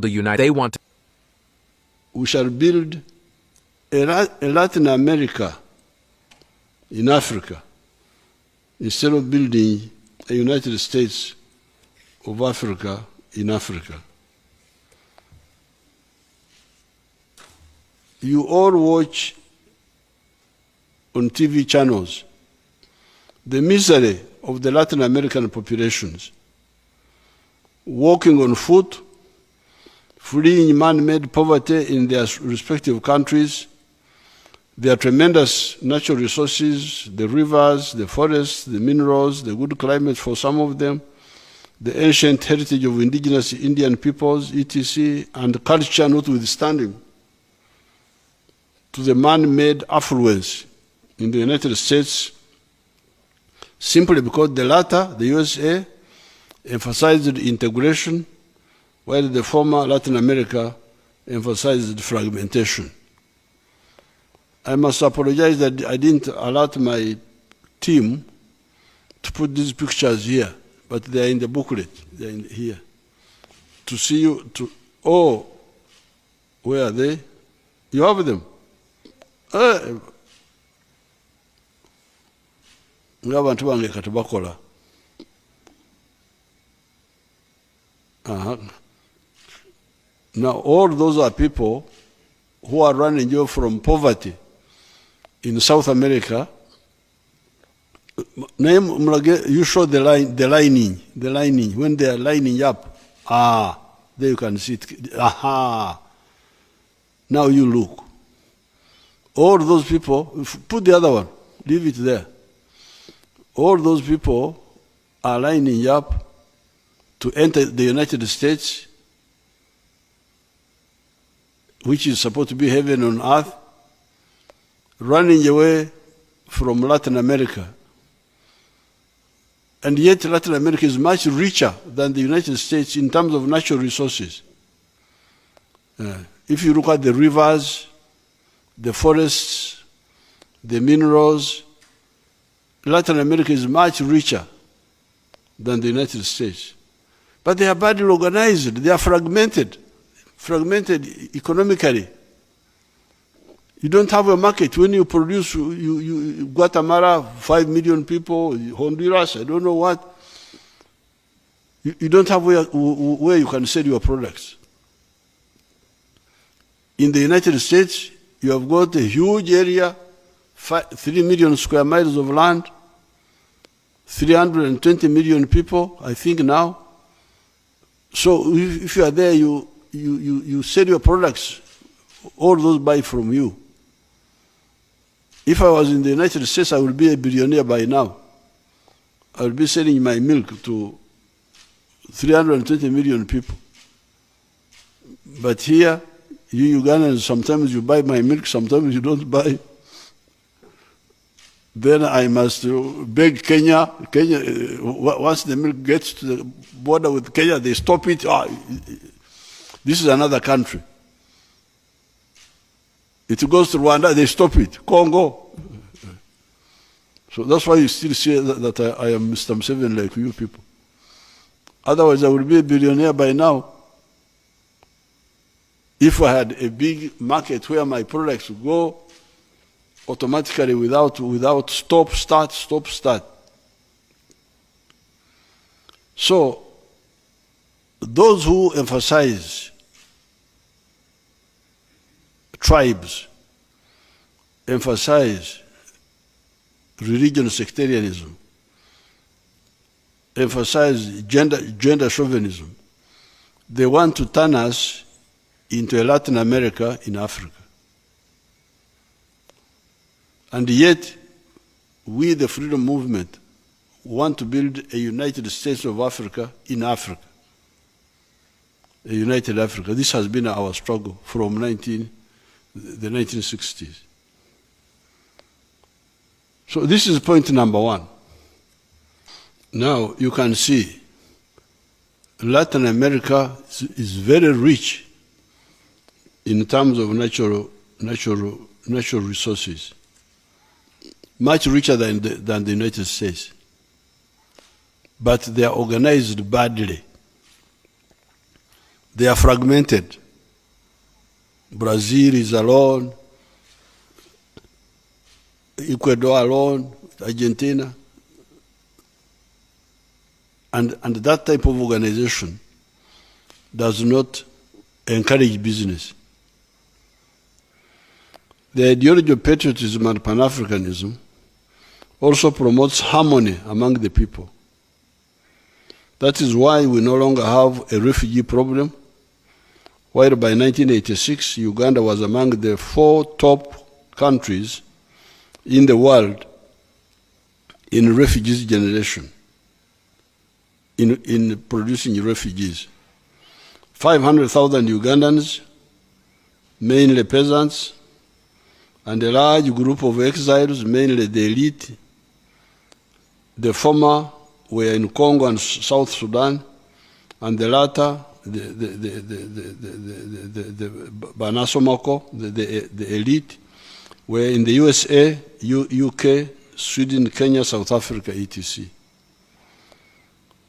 build a united. They want to. We shall build a Latin America in Africa instead of building a United States of Africa in Africa. You all watch on TV channels the misery of the Latin American populations, walking on foot, fleeing man-made poverty in their respective countries, their tremendous natural resources, the rivers, the forests, the minerals, the good climate for some of them, the ancient heritage of indigenous Indian peoples, etc., and culture notwithstanding, to the man-made affluence in the United States, simply because the latter, the USA, emphasized integration, while the former Latin America emphasized fragmentation. I must apologize that I didn't alert my team to put these pictures here, but they are in the booklet, they are here. To see you, oh, where are they? You have them? Ng'abantu bange kati bakola. Now, all those are people who are running you from poverty in South America. You show the lining, when they are lining up. There you can see it. Now you look. All those people, put the other one, leave it there. All those people are lining up to enter the United States, which is supposed to be heaven on earth, running away from Latin America. And yet Latin America is much richer than the United States in terms of natural resources. If you look at the rivers, the forests, the minerals, Latin America is much richer than the United States. But they are badly organized, they are fragmented economically. You don't have a market. When you produce, Guatemala, 5 million people, Honduras, I don't know what, you don't have where you can sell your products. In the United States, you have got a huge area, 3 million square miles of land, 320 million people, I think now. So if you are there, you sell your products, all those buy from you. If I was in the United States, I would be a billionaire by now. I would be selling my milk to 320 million people. But here, you Ugandans, sometimes you buy my milk, sometimes you don't buy. Then I must beg Kenya. Once the milk gets to the border with Kenya, they stop it. This is another country. It goes to Rwanda, they stop it. Congo. So that's why you still see that I am Mr. Museveni like you people. Otherwise, I would be a billionaire by now. If I had a big market where my products would go automatically without stop, start. So, those who emphasize tribes, emphasize religion sectarianism, emphasize gender chauvinism, they want to turn us into a Latin America in Africa. And yet, we, the freedom movement, want to build a United States of Africa in Africa. A united Africa. This has been our struggle from the 1960s. So this is point number one. Now you can see Latin America is very rich in terms of natural resources, much richer than the United States. But they are organized badly. They are fragmented. Brazil is alone, Ecuador alone, Argentina. And that type of organization does not encourage business. The ideology of patriotism and Pan-Africanism also promotes harmony among the people. That is why we no longer have a refugee problem, while by 1986, Uganda was among the 4 top countries in the world in refugees generation, in producing refugees. 500,000 Ugandans, mainly peasants, and a large group of exiles, mainly the elite. The former were in Congo and South Sudan, and the latter, the Banasomako, the elite, were in the USA, UK, Sweden, Kenya, South Africa, etc.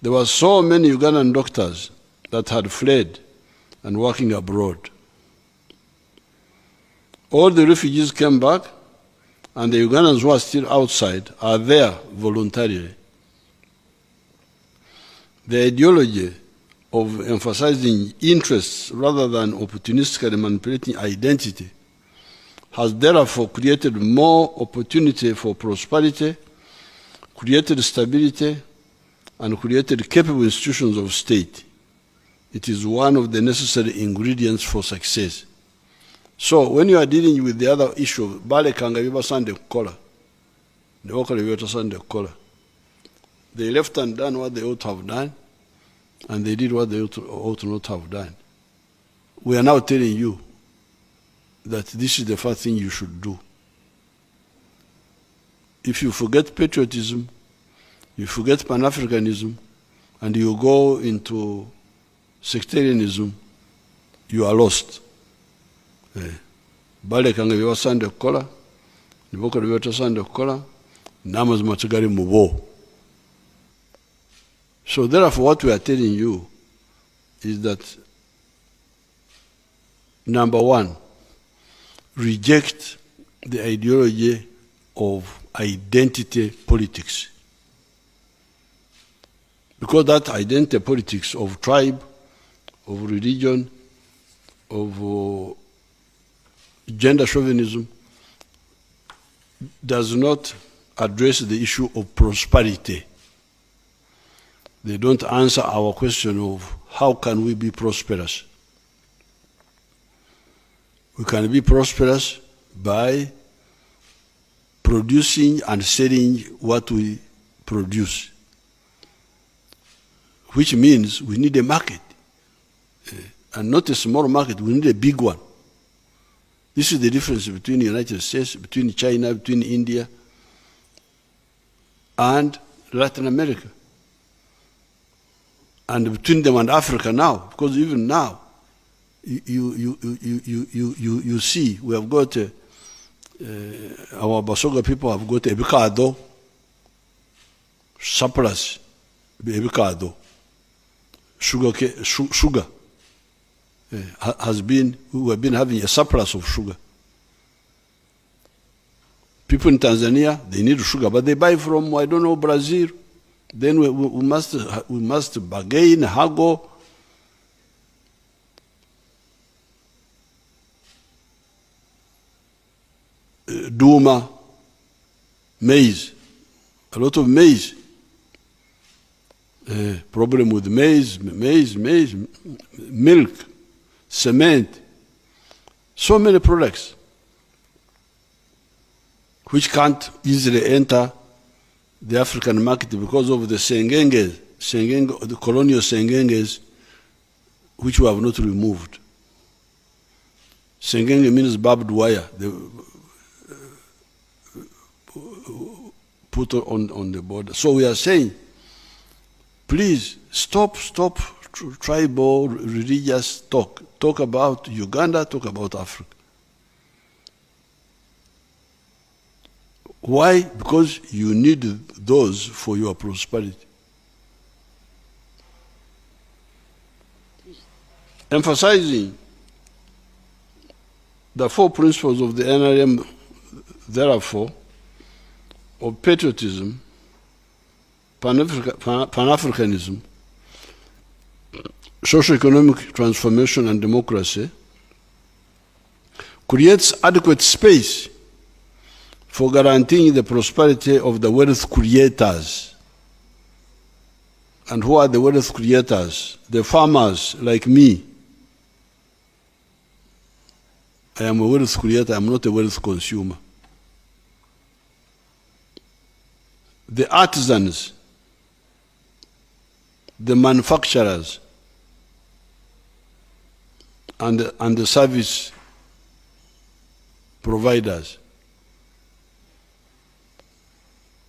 There were so many Ugandan doctors that had fled and working abroad. All the refugees came back, and the Ugandans who are still outside are there voluntarily. The ideology of emphasizing interests rather than opportunistically manipulating identity has therefore created more opportunity for prosperity, created stability, and created capable institutions of state. It is one of the necessary ingredients for success. So when you are dealing with the other issue, they left and done what they ought to have done, and they did what they ought not to have done. We are now telling you that this is the first thing you should do. If you forget patriotism, you forget Pan-Africanism, and you go into sectarianism, you are lost. Balekanga byebasande kukola, nibokola byebatasande kukola, n'amazima tegali mu bo. So therefore what we are telling you is that, number one, reject the ideology of identity politics. Because that identity politics of tribe, of religion, of gender chauvinism does not address the issue of prosperity. They don't answer our question of how can we be prosperous. We can be prosperous by producing and selling what we produce, which means we need a market, and not a small market, we need a big one. This is the difference between the United States, between China, between India, and Latin America, and between them and Africa now, because even now, you see, we have got, our Basoga people have got a bicado, surplus, bicado, sugar. We have been having a surplus of sugar. People in Tanzania, they need sugar, but they buy from, I don't know, Brazil. Then we must bargain, haggle. Duma, maize, a lot of maize. Problem with maize, milk, cement, so many products which can't easily enter the African market because of the the colonial sengenges, which we have not removed. Sengenge means barbed wire. They put on the border. So we are saying, please stop tribal religious talk. Talk about Uganda, talk about Africa. Why? Because you need those for your prosperity. emphasizing the four principles of the NRM, therefore, of patriotism, Pan-Africanism, socio-economic transformation and democracy, creates adequate space for guaranteeing the prosperity of the wealth creators. And who are the wealth creators? The farmers like me. I am a wealth creator, I am not a wealth consumer. The artisans, the manufacturers, and the service providers.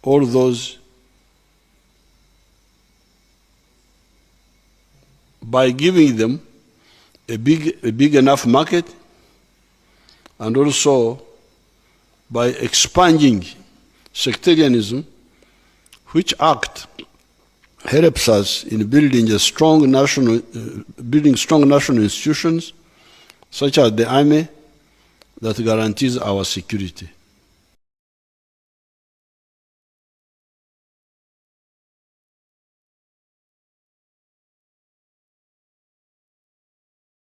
All those, by giving them a big enough market, and also by expanding sectarianism, which act helps us in building strong national institutions, such as the army, that guarantees our security.